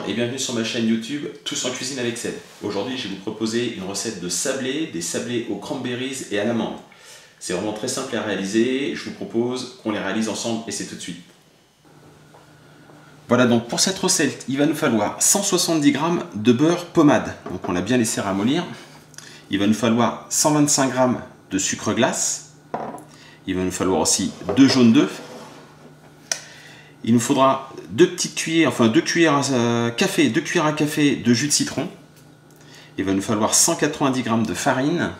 Bonjour et bienvenue sur ma chaîne YouTube Tous en cuisine avec Seb. Aujourd'hui je vais vous proposer une recette de sablés, des sablés aux cranberries et à l'amande. C'est vraiment très simple à réaliser, je vous propose qu'on les réalise ensemble et c'est tout de suite. Voilà, donc pour cette recette il va nous falloir 170 g de beurre pommade, donc on l'a bien laissé ramollir. Il va nous falloir 125 g de sucre glace. Il va nous falloir aussi 2 jaunes d'œufs. Il nous faudra 2 cuillères à café de jus de citron. Il va nous falloir 190 g de farine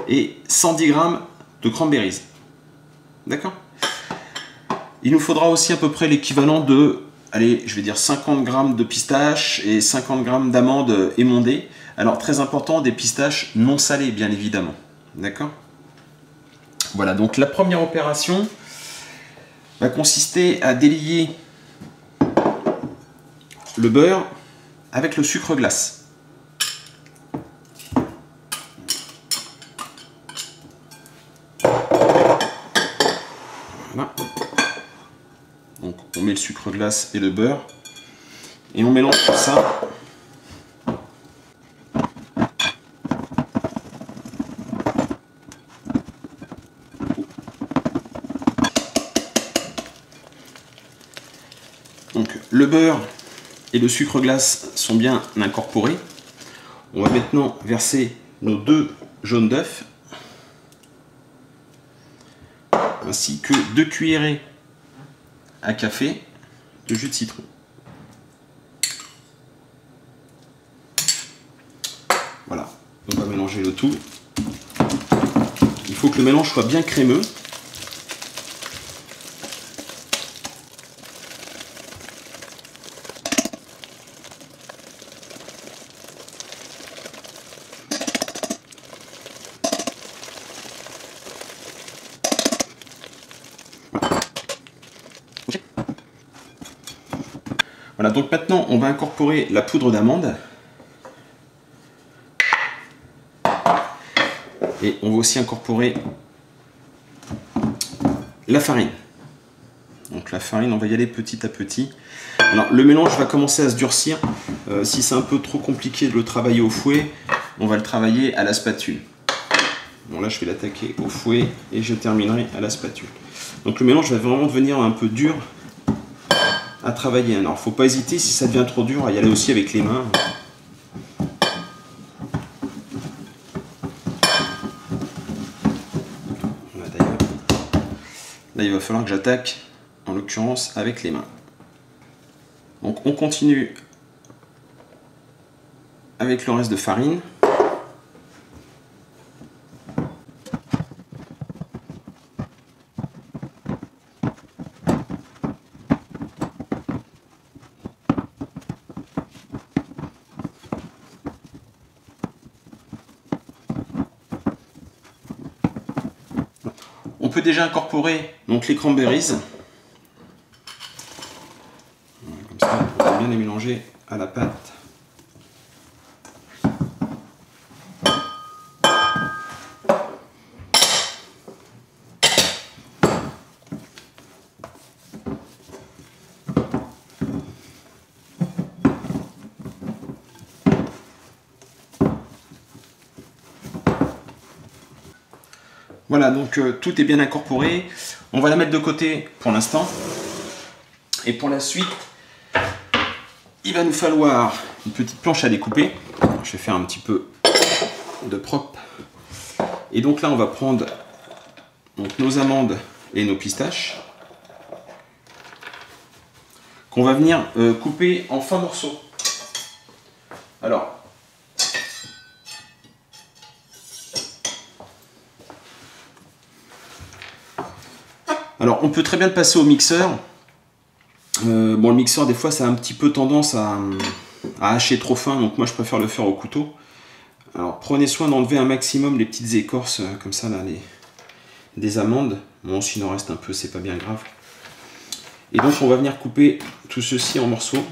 et 110 g de cranberries. D'accord? Il nous faudra aussi à peu près l'équivalent de, allez, je vais dire 50 g de pistaches et 50 g d'amandes émondées. Alors très important, des pistaches non salées bien évidemment. D'accord? Voilà, donc la première opération va consister à délier le beurre avec le sucre glace. Voilà. Donc on met le sucre glace et le beurre et on mélange tout ça. Donc le beurre et le sucre glace sont bien incorporés. On va maintenant verser nos 2 jaunes d'œufs ainsi que 2 cuillerées à café de jus de citron. Voilà, on va mélanger le tout. Il faut que le mélange soit bien crémeux. Voilà, donc maintenant on va incorporer la poudre d'amande et on va aussi incorporer la farine. Donc la farine, on va y aller petit à petit. Alors le mélange va commencer à se durcir. Si c'est un peu trop compliqué de le travailler au fouet, on va le travailler à la spatule. Bon là je vais l'attaquer au fouet et je terminerai à la spatule. Donc le mélange va vraiment devenir un peu dur à travailler. Alors faut pas hésiter, si ça devient trop dur, à y aller aussi avec les mains. Voilà, d'ailleurs. Là il va falloir que j'attaque en l'occurrence avec les mains. Donc on continue avec le reste de farine. On peut déjà incorporer donc les cranberries. Comme ça, on va bien les mélanger à la pâte. Voilà, donc tout est bien incorporé. On va la mettre de côté pour l'instant. Et pour la suite, il va nous falloir une petite planche à découper. Alors, je vais faire un petit peu de propre. Et donc là, on va prendre donc, nos amandes et nos pistaches qu'on va venir couper en fins morceaux. Alors on peut très bien le passer au mixeur. Bon, le mixeur des fois ça a un petit peu tendance à hacher trop fin, donc moi je préfère le faire au couteau. Alors prenez soin d'enlever un maximum les petites écorces comme ça là, des amandes. Bon, s'il en reste un peu, c'est pas bien grave. Et donc on va venir couper tout ceci en morceaux.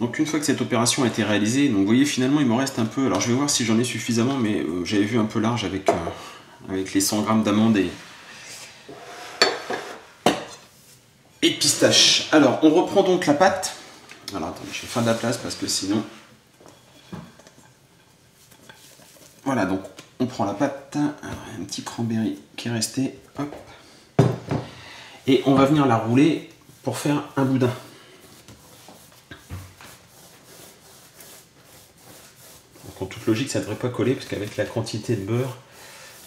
Donc une fois que cette opération a été réalisée, donc vous voyez finalement il me reste un peu, alors je vais voir si j'en ai suffisamment, mais j'avais vu un peu large avec les 100 g d'amandes et de pistache. Alors on reprend donc la pâte. Alors attendez, je vais faire de la place parce que sinon... Voilà, donc on prend la pâte, un petit cranberry qui est resté, hop. Et on va venir la rouler pour faire un boudin. Donc en toute logique ça ne devrait pas coller parce qu'avec la quantité de beurre,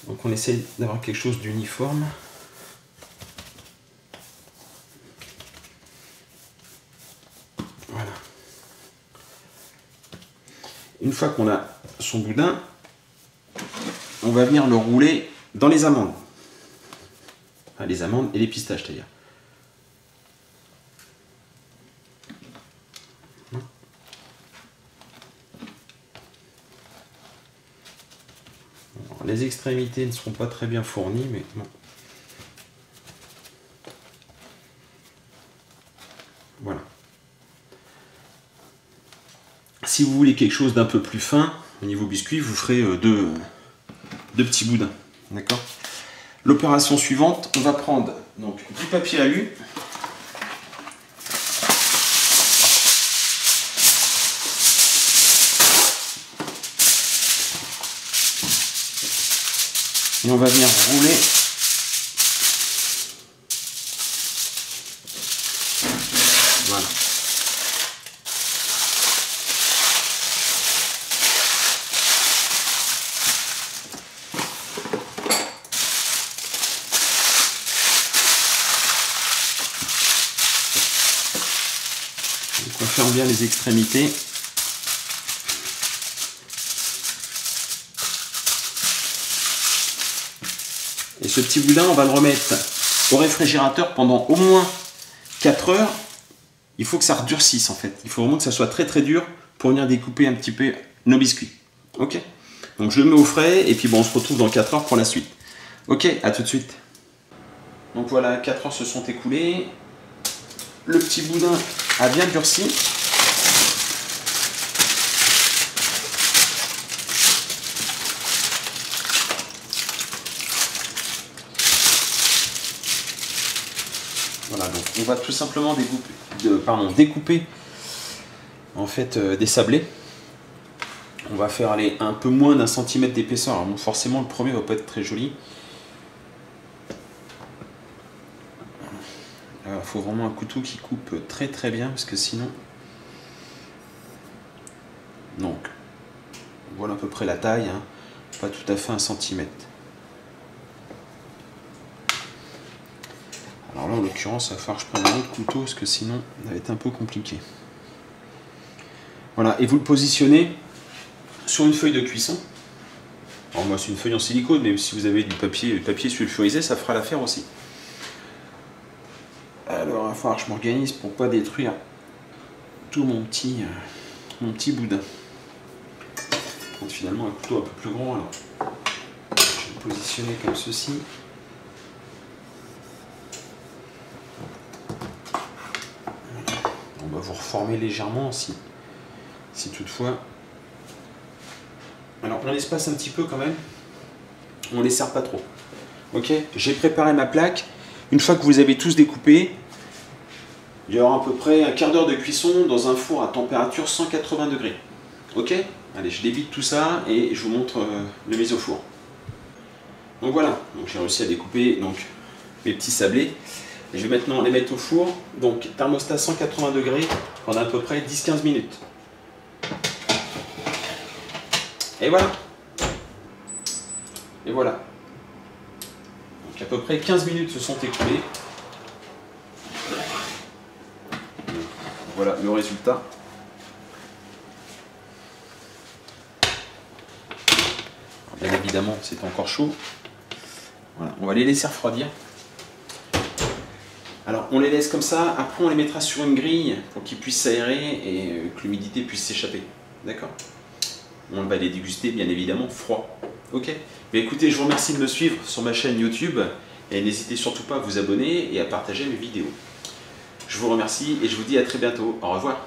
donc on essaie d'avoir quelque chose d'uniforme. Voilà. Une fois qu'on a son boudin, on va venir le rouler dans les amandes. Enfin, les amandes et les pistaches d'ailleurs. Les extrémités ne seront pas très bien fournies, mais bon. Voilà. Si vous voulez quelque chose d'un peu plus fin, au niveau biscuit, vous ferez deux petits boudins. D'accord ? L'opération suivante, on va prendre donc du papier alu. Et on va venir rouler voilà. Donc on ferme bien les extrémités. Et ce petit boudin, on va le remettre au réfrigérateur pendant au moins 4 heures. Il faut que ça redurcisse en fait. Il faut vraiment que ça soit très très dur pour venir découper un petit peu nos biscuits. Ok ? Donc je le mets au frais et puis bon, on se retrouve dans 4 heures pour la suite. Ok, à tout de suite. Donc voilà, 4 heures se sont écoulées. Le petit boudin a bien durci. Voilà, donc on va tout simplement découper en fait des sablés. On va faire aller un peu moins d'1 centimètre d'épaisseur. Alors bon, forcément le premier va pas être très joli. Il faut vraiment un couteau qui coupe très très bien parce que sinon... Donc voilà à peu près la taille, hein. Pas tout à fait 1 centimètre. Alors là, en l'occurrence, il va falloir que je prenne un autre couteau parce que sinon, ça va être un peu compliqué. Voilà, et vous le positionnez sur une feuille de cuisson. Alors moi, c'est une feuille en silicone, mais si vous avez du papier sulfurisé, ça fera l'affaire aussi. Alors, il va falloir que je m'organise pour ne pas détruire tout mon petit boudin. Donc finalement, un couteau un peu plus grand, alors je vais le positionner comme ceci. On va vous reformer légèrement si toutefois. Alors on l'espace un petit peu quand même, on les serre pas trop. Ok, j'ai préparé ma plaque. Une fois que vous avez tous découpé, il y aura à peu près un quart d'heure de cuisson dans un four à température 180 degrés. Ok, allez, je débite tout ça et je vous montre le mise au four. Donc voilà, donc j'ai réussi à découper donc mes petits sablés. Et je vais maintenant les mettre au four, donc thermostat 180 degrés pendant à peu près 10-15 minutes. Et voilà. Et voilà. Donc à peu près 15 minutes se sont écoulées. Voilà le résultat. Bien évidemment, c'est encore chaud. Voilà, on va les laisser refroidir. Alors on les laisse comme ça, après on les mettra sur une grille pour qu'ils puissent s'aérer et que l'humidité puisse s'échapper. D'accord ? On va les déguster bien évidemment froid. Ok ? Mais écoutez, je vous remercie de me suivre sur ma chaîne YouTube et n'hésitez surtout pas à vous abonner et à partager mes vidéos. Je vous remercie et je vous dis à très bientôt. Au revoir.